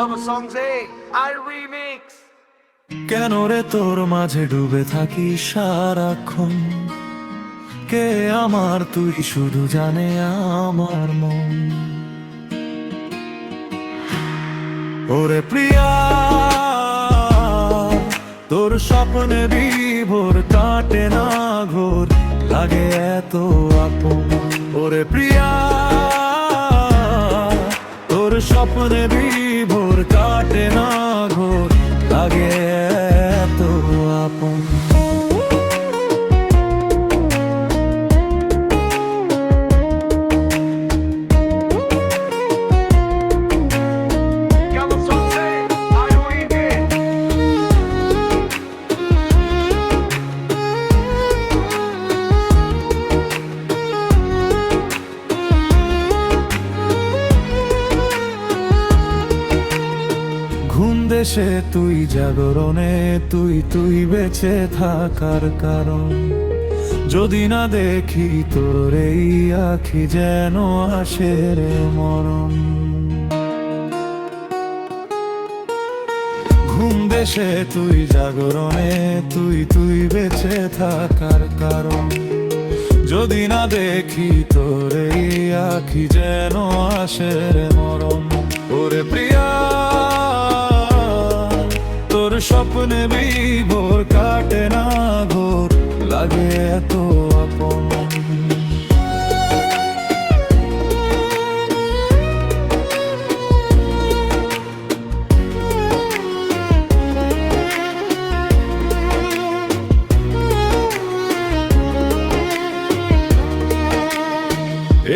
Cover songs, I remix. কেন রে তোর মাঝে ডুবে থাকি সারাক্ষণ, কে আমার তুই শুধু জানে আমার মন। ওরে প্রিয়া, তোর স্বপ্নে বিভোর কাটে না ঘোর, লাগে এত আপন। ওরে প্রিয়া, তোর স্বপ্নে বিভোর কাটে না ঘোর, লাগে এত আপন। Cover songs, I remix. ঘুম দেশে তুই জাগরণে, তুই বেঁচে থাকার কারণ। যদি না দেখি তোর এই আখি, যেন আসে রে মরণ। ঘুম দেশে তুই জাগরণে, তুই বেঁচে থাকার কারণ। যদি না দেখি তোর এই আখি, যেন আসে রে মরণ। ওরে প্রিয়া, তোর স্বপ্নে বিভোর কাটে না ঘোর, লাগে এত আপন।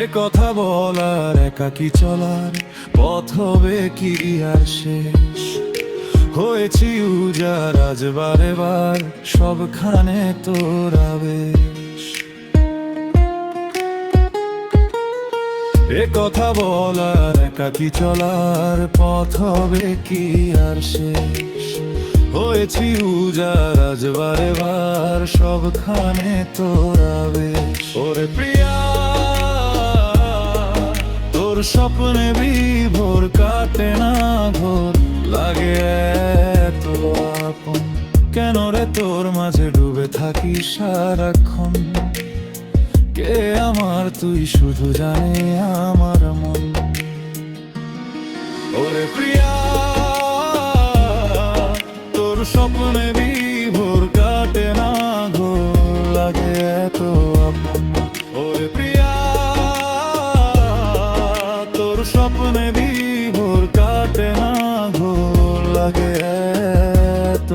এ কথা বলার, একাকি চলার পথ হবে কি আর শেষ? হয়েছি উজার আজ বারে বার, সবখানে তোর আবেশ। এ কথা বলার, একাকি চলার পথ হবে কি আর শেষ? হয়েছি উজার আজ বারে বার, সবখানে তোর আবেশ। ওরে প্রিয়া, তোর স্বপ্নে বিভোর কাটে না ঘোর, লাগে এত আপন। কেন রে তোর মাঝে ডুবে থাকি সারাক্ষণ, কে আমার তুই শুধু জানে আমার মন। ওরে প্রিয়া, তোর স্বপ্নে বিভোর কাটে না ঘোর, লাগে এত আপন। ওরে প্রিয়া, তোর স্বপ্নে বিভোর কাটে না ঘোর, লাগে এত